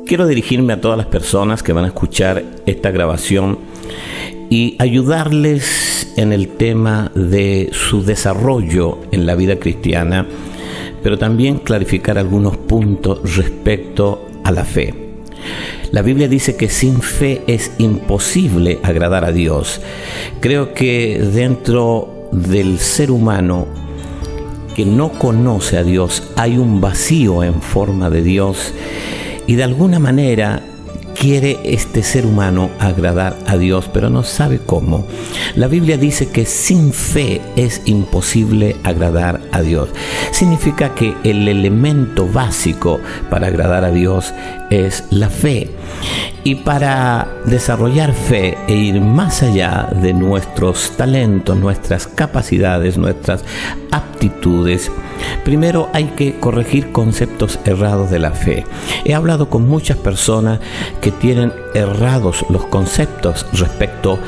Quiero dirigirme a todas las personas que van a escuchar esta grabación y ayudarles en el tema de su desarrollo en la vida cristiana, pero también clarificar algunos puntos respecto a la fe. La Biblia dice que sin fe es imposible agradar a Dios. Creo que dentro del ser humano que no conoce a Dios hay un vacío en forma de Dios, y de alguna manera quiere este ser humano agradar a Dios, pero no sabe cómo. La Biblia dice que sin fe es imposible agradar a Dios. Significa que el elemento básico para agradar a Dios es la fe. Y para desarrollar fe e ir más allá de nuestros talentos, nuestras capacidades, nuestras aptitudes, primero hay que corregir conceptos errados de la fe. He hablado con muchas personas que tienen errados los conceptos respecto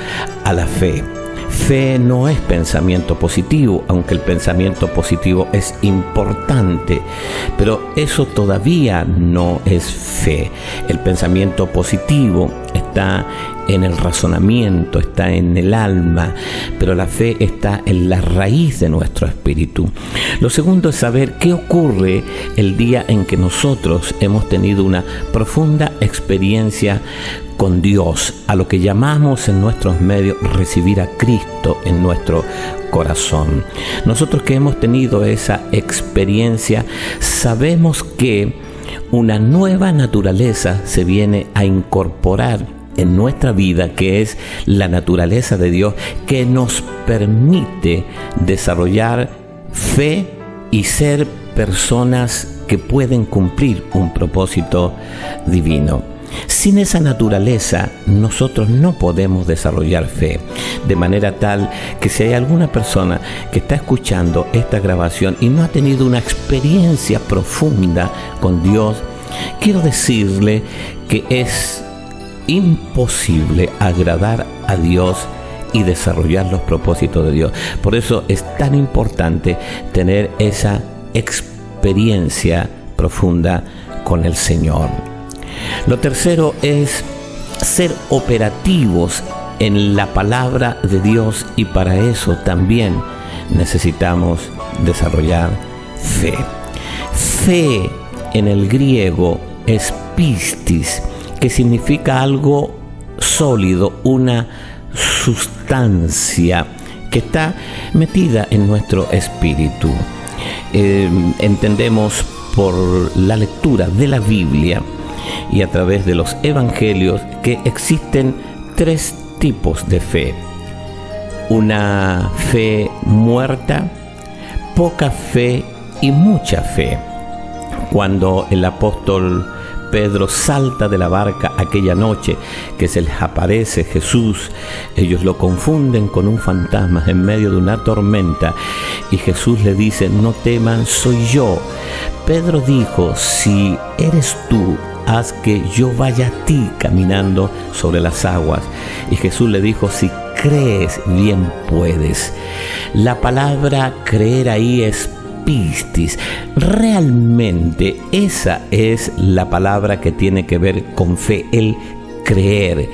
a la fe. Fe no es pensamiento positivo, aunque el pensamiento positivo es importante, pero eso todavía no es fe. El pensamiento positivo está en el razonamiento, está en el alma, pero la fe está en la raíz de nuestro espíritu. Lo segundo es saber qué ocurre el día en que nosotros hemos tenido una profunda experiencia con Dios, a lo que llamamos en nuestros medios recibir a Cristo en nuestro corazón. Nosotros que hemos tenido esa experiencia, sabemos que una nueva naturaleza se viene a incorporar en nuestra vida, que es la naturaleza de Dios, que nos permite desarrollar fe y ser personas que pueden cumplir un propósito divino. Sin esa naturaleza, nosotros no podemos desarrollar fe, de manera tal que si hay alguna persona que está escuchando esta grabación y no ha tenido una experiencia profunda con Dios, quiero decirle que es imposible agradar a Dios y desarrollar los propósitos de Dios. Por eso es tan importante tener esa experiencia profunda con el Señor. Lo tercero es ser operativos en la palabra de Dios, y para eso también necesitamos desarrollar fe. Fe en el griego es pistis, que significa algo sólido, una sustancia que está metida en nuestro espíritu. Entendemos por la lectura de la Biblia y a través de los evangelios que existen tres tipos de fe: una fe muerta, poca fe y mucha fe. Cuando el apóstol Pedro salta de la barca aquella noche que se les aparece Jesús, ellos lo confunden con un fantasma en medio de una tormenta, y Jesús le dice: no teman, soy yo. Pedro dijo: si eres tú, haz que yo vaya a ti caminando sobre las aguas. Y Jesús le dijo: si crees, bien puedes. La palabra creer ahí es pistis. Realmente esa es la palabra que tiene que ver con fe, el creer.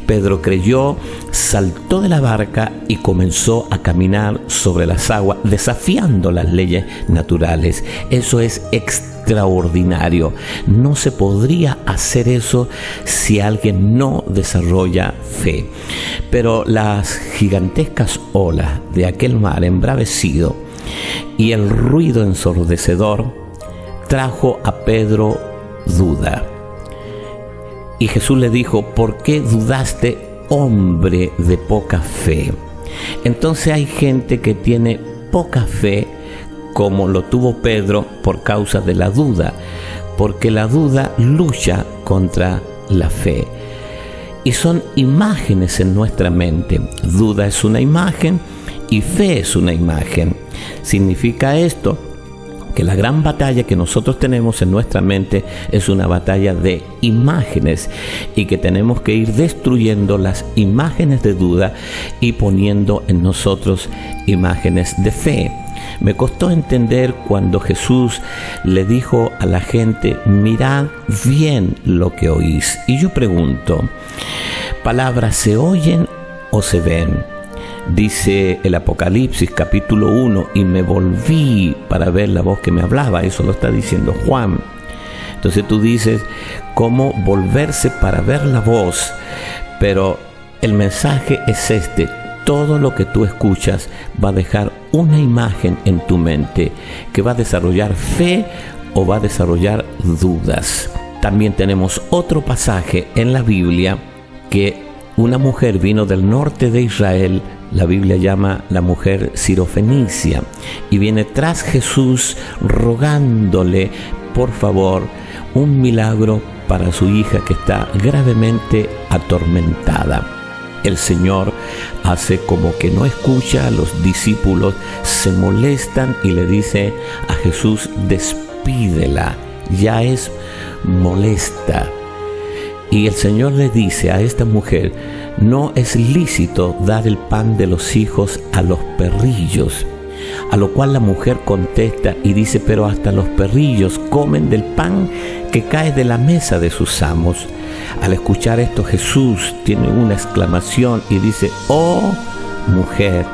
Pedro creyó, saltó de la barca y comenzó a caminar sobre las aguas, desafiando las leyes naturales. Eso es extraordinario. No se podría hacer eso si alguien no desarrolla fe. Pero las gigantescas olas de aquel mar embravecido y el ruido ensordecedor trajo a Pedro duda. Y Jesús le dijo: ¿por qué dudaste, hombre de poca fe? Entonces hay gente que tiene poca fe, como lo tuvo Pedro, por causa de la duda, porque la duda lucha contra la fe. Y son imágenes en nuestra mente. Duda es una imagen y fe es una imagen. Significa esto que la gran batalla que nosotros tenemos en nuestra mente es una batalla de imágenes y que tenemos que ir destruyendo las imágenes de duda y poniendo en nosotros imágenes de fe. Me costó entender cuando Jesús le dijo a la gente: mirad bien lo que oís. Y yo pregunto, ¿palabras se oyen o se ven? Dice el Apocalipsis capítulo 1, y me volví para ver la voz que me hablaba. Eso lo está diciendo Juan. Entonces tú dices, ¿cómo volverse para ver la voz? Pero el mensaje es este: todo lo que tú escuchas va a dejar una imagen en tu mente que va a desarrollar fe o va a desarrollar dudas. También tenemos otro pasaje en la Biblia que una mujer vino del norte de Israel. La Biblia llama la mujer sirofenicia, y viene tras Jesús rogándole por favor un milagro para su hija que está gravemente atormentada. El Señor hace como que no escucha, los discípulos se molestan y le dice a Jesús: despídela, ya es molesta. Y el Señor le dice a esta mujer: no es lícito dar el pan de los hijos a los perrillos. A lo cual la mujer contesta y dice: pero hasta los perrillos comen del pan que cae de la mesa de sus amos. Al escuchar esto, Jesús tiene una exclamación y dice: oh mujer,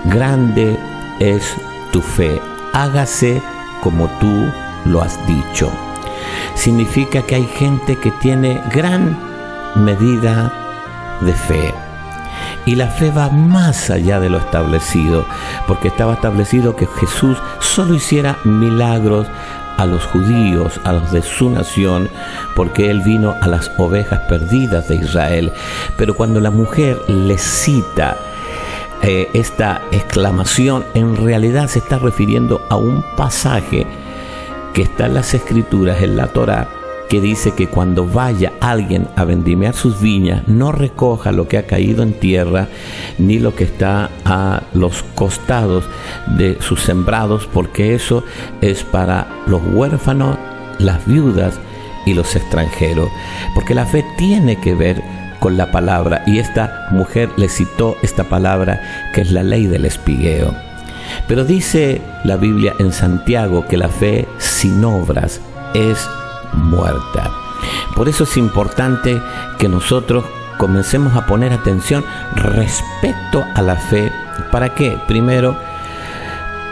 grande es tu fe, hágase como tú lo has dicho. Significa que hay gente que tiene gran medida de fe. Y la fe va más allá de lo establecido, porque estaba establecido que Jesús solo hiciera milagros a los judíos, a los de su nación, porque Él vino a las ovejas perdidas de Israel. Pero cuando la mujer le cita esta exclamación, en realidad se está refiriendo a un pasaje que está en las Escrituras, en la Torá, que dice que cuando vaya alguien a vendimiar sus viñas, no recoja lo que ha caído en tierra, ni lo que está a los costados de sus sembrados, porque eso es para los huérfanos, las viudas y los extranjeros. Porque la fe tiene que ver con la palabra, y esta mujer le citó esta palabra que es la ley del espigueo. Pero dice la Biblia en Santiago que la fe sin obras es muerta. Por eso es importante que nosotros comencemos a poner atención respecto a la fe. ¿Para qué? Primero,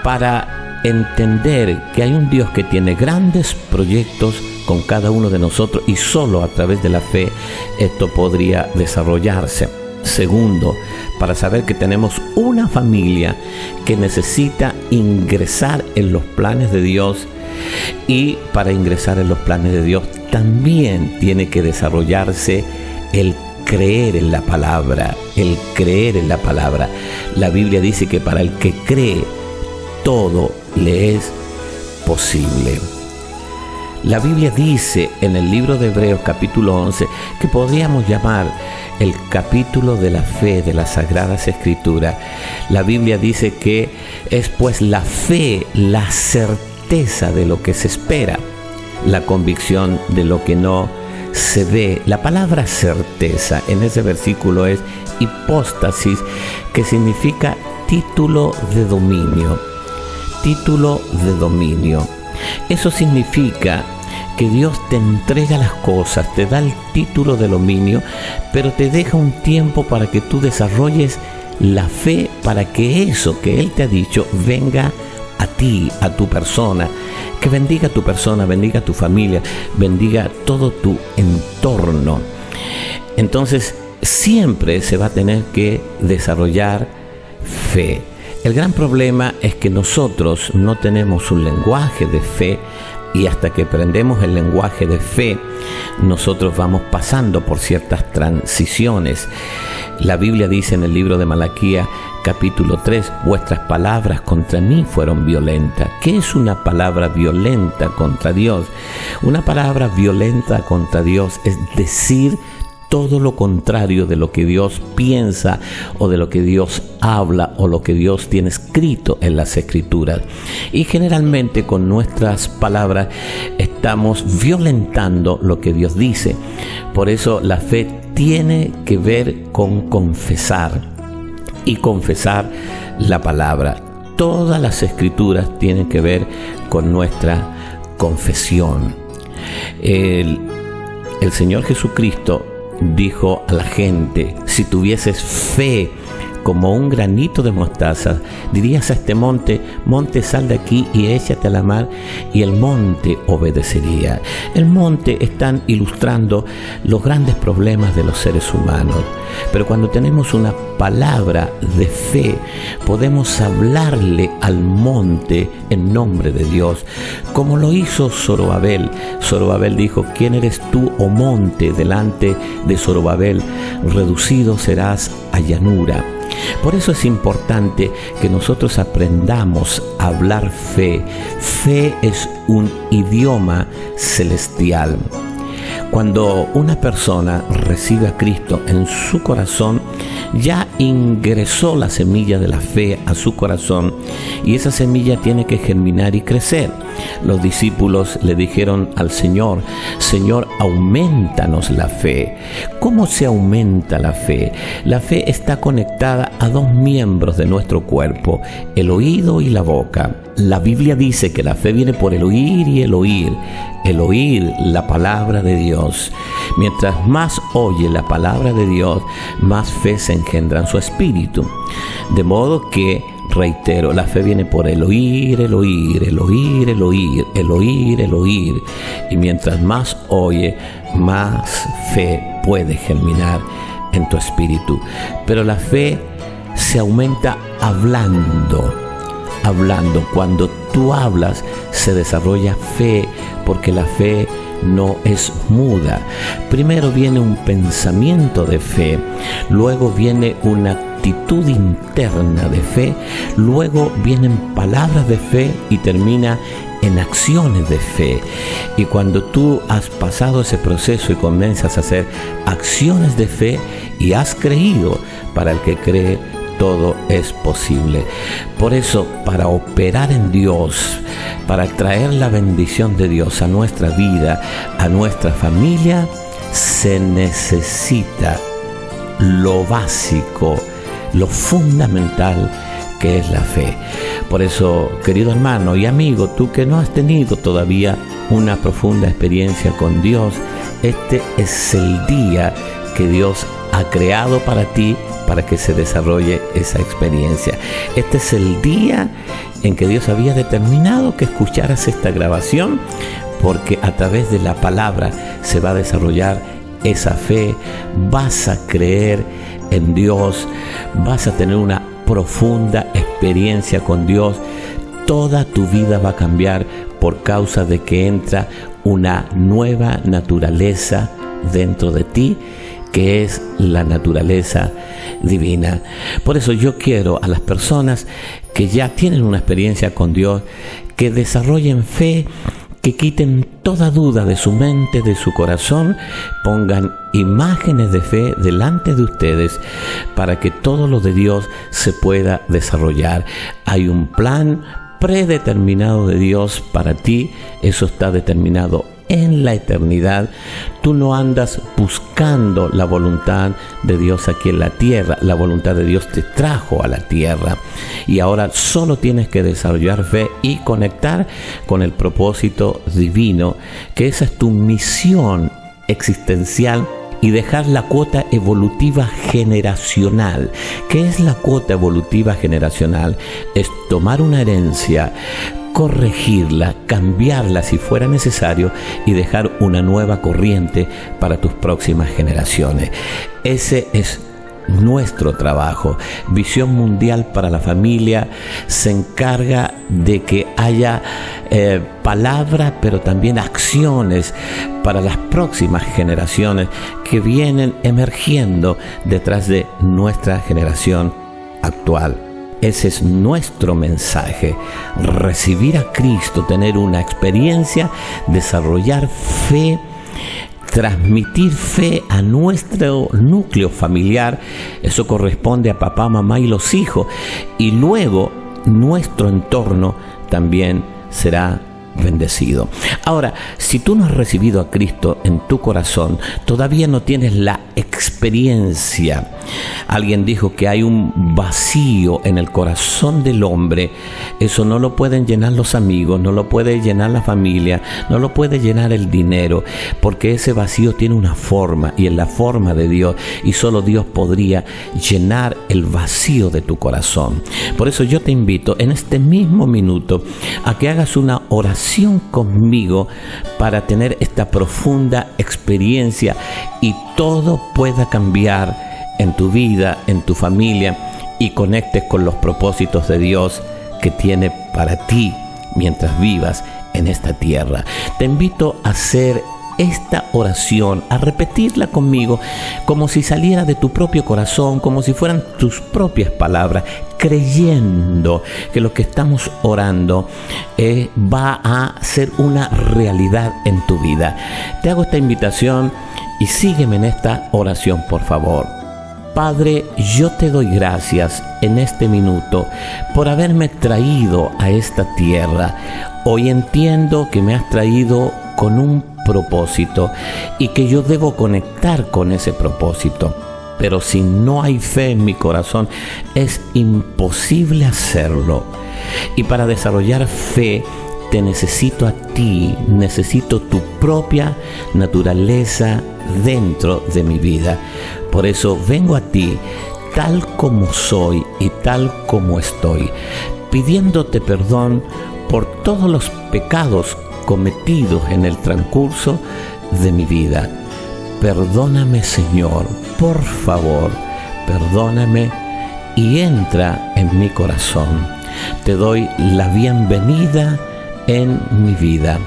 para entender que hay un Dios que tiene grandes proyectos con cada uno de nosotros, y solo a través de la fe esto podría desarrollarse. Segundo, para saber que tenemos una familia que necesita ingresar en los planes de Dios, y para ingresar en los planes de Dios también tiene que desarrollarse el creer en la palabra, el creer en la palabra. La Biblia dice que para el que cree, todo le es posible. La Biblia dice en el libro de Hebreos capítulo 11 que podríamos llamar el capítulo de la fe de las Sagradas Escrituras. La Biblia dice que es pues la fe, la certeza de lo que se espera, la convicción de lo que no se ve. La palabra certeza en ese versículo es hipóstasis, que significa título de dominio. Título de dominio. Eso significa que Dios te entrega las cosas, te da el título de dominio, pero te deja un tiempo para que tú desarrolles la fe, para que eso que Él te ha dicho venga a ti, a tu persona, que bendiga a tu persona, bendiga a tu familia, bendiga todo tu entorno. Entonces, siempre se va a tener que desarrollar fe. El gran problema es que nosotros no tenemos un lenguaje de fe, y hasta que aprendemos el lenguaje de fe, nosotros vamos pasando por ciertas transiciones. La Biblia dice en el libro de Malaquías, capítulo 3, vuestras palabras contra mí fueron violentas. ¿Qué es una palabra violenta contra Dios? Una palabra violenta contra Dios es decir todo lo contrario de lo que Dios piensa o de lo que Dios habla o lo que Dios tiene escrito en las Escrituras. Y generalmente con nuestras palabras estamos violentando lo que Dios dice. Por eso la fe tiene que ver con confesar y confesar la palabra. Todas las Escrituras tienen que ver con nuestra confesión. El Señor Jesucristo dijo a la gente: si tuvieses fe como un granito de mostaza, dirías a este monte: monte, sal de aquí y échate a la mar, y el monte obedecería. El monte están ilustrando los grandes problemas de los seres humanos, pero cuando tenemos una palabra de fe, podemos hablarle al monte en nombre de Dios, como lo hizo Zorobabel. Zorobabel dijo: ¿quién eres tú, oh monte? Delante de Zorobabel reducido serás a llanura. Por eso es importante que nosotros aprendamos a hablar fe. Fe es un idioma celestial. Cuando una persona recibe a Cristo en su corazón, ya ingresó la semilla de la fe a su corazón, y esa semilla tiene que germinar y crecer. Los discípulos le dijeron al Señor: Señor, aumentanos la fe. ¿Cómo se aumenta la fe? La fe está conectada a dos miembros de nuestro cuerpo, el oído y la boca. La Biblia dice que la fe viene por el oír y el oír la palabra de Dios. Mientras más oye la palabra de Dios, más fe se engendra en su espíritu. De modo que, reitero, la fe viene por el oír, el oír, el oír, el oír, el oír, el oír. Y mientras más oye, más fe puede germinar en tu espíritu. Pero la fe se aumenta hablando. Cuando tú hablas, se desarrolla fe, porque la fe no es muda. Primero viene un pensamiento de fe, luego viene una actitud interna de fe, luego vienen palabras de fe y termina en acciones de fe. Y cuando tú has pasado ese proceso y comienzas a hacer acciones de fe y has creído, para el que cree, todo es posible. Por eso, para operar en Dios, para traer la bendición de Dios a nuestra vida, a nuestra familia, se necesita lo básico, lo fundamental, que es la fe. Por eso, querido hermano y amigo, tú que no has tenido todavía una profunda experiencia con Dios, este es el día que Dios ha creado para ti, para que se desarrolle esa experiencia. Este es el día en que Dios había determinado que escucharas esta grabación, porque a través de la palabra se va a desarrollar esa fe. Vas a creer en Dios, vas a tener una profunda experiencia con Dios. Toda tu vida va a cambiar por causa de que entra una nueva naturaleza dentro de ti, que es la naturaleza divina. Por eso yo quiero a las personas que ya tienen una experiencia con Dios, que desarrollen fe, que quiten toda duda de su mente, de su corazón, pongan imágenes de fe delante de ustedes para que todo lo de Dios se pueda desarrollar. Hay un plan predeterminado de Dios para ti, eso está determinado en la eternidad. Tú no andas buscando la voluntad de Dios aquí en la tierra. La voluntad de Dios te trajo a la tierra y ahora solo tienes que desarrollar fe y conectar con el propósito divino, que esa es tu misión existencial, y dejar la cuota evolutiva generacional. ¿Qué es la cuota evolutiva generacional? Es tomar una herencia, corregirla, cambiarla si fuera necesario y dejar una nueva corriente para tus próximas generaciones. Ese es nuestro trabajo. Visión Mundial para la Familia se encarga de que haya palabras, pero también acciones para las próximas generaciones que vienen emergiendo detrás de nuestra generación actual. Ese es nuestro mensaje: recibir a Cristo, tener una experiencia, desarrollar fe, transmitir fe a nuestro núcleo familiar. Eso corresponde a papá, mamá y los hijos. Y luego nuestro entorno también será bendecido. Ahora, si tú no has recibido a Cristo en tu corazón, todavía no tienes la experiencia. Alguien dijo que hay un vacío en el corazón del hombre. Eso no lo pueden llenar los amigos, no lo puede llenar la familia, no lo puede llenar el dinero, porque ese vacío tiene una forma, y es la forma de Dios, y solo Dios podría llenar el vacío de tu corazón. Por eso yo te invito en este mismo minuto a que hagas una oración conmigo para tener esta profunda experiencia y todo pueda cambiar en tu vida, en tu familia, y conectes con los propósitos de Dios que tiene para ti mientras vivas en esta tierra. Te invito a hacer esta oración, a repetirla conmigo como si saliera de tu propio corazón, como si fueran tus propias palabras, creyendo que lo que estamos orando va a ser una realidad en tu vida. Te hago esta invitación y sígueme en esta oración, por favor. Padre, yo te doy gracias en este minuto por haberme traído a esta tierra. Hoy entiendo que me has traído con un propósito y que yo debo conectar con ese propósito. Pero si no hay fe en mi corazón, es imposible hacerlo. Y para desarrollar fe, te necesito a ti, necesito tu propia naturaleza dentro de mi vida. Por eso vengo a ti tal como soy y tal como estoy, pidiéndote perdón por todos los pecados cometidos en el transcurso de mi vida. Perdóname, Señor, por favor, perdóname y entra en mi corazón. Te doy la bienvenida en mi vida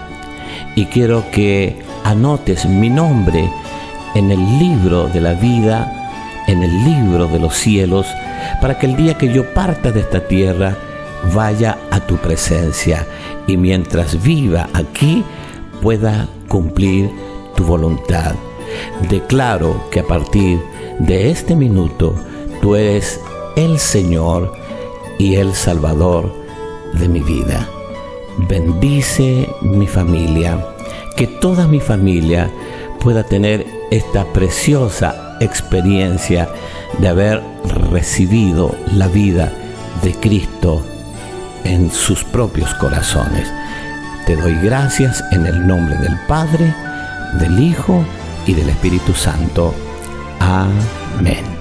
y quiero que anotes mi nombre en el libro de la vida, en el libro de los cielos, para que el día que yo parta de esta tierra vaya a tu presencia y mientras viva aquí pueda cumplir tu voluntad. Declaro que a partir de este minuto tú eres el Señor y el Salvador de mi vida. Bendice mi familia, que toda mi familia pueda tener esta preciosa experiencia de haber recibido la vida de Cristo en sus propios corazones. Te doy gracias en el nombre del Padre, del Hijo y del Espíritu Santo. Amén.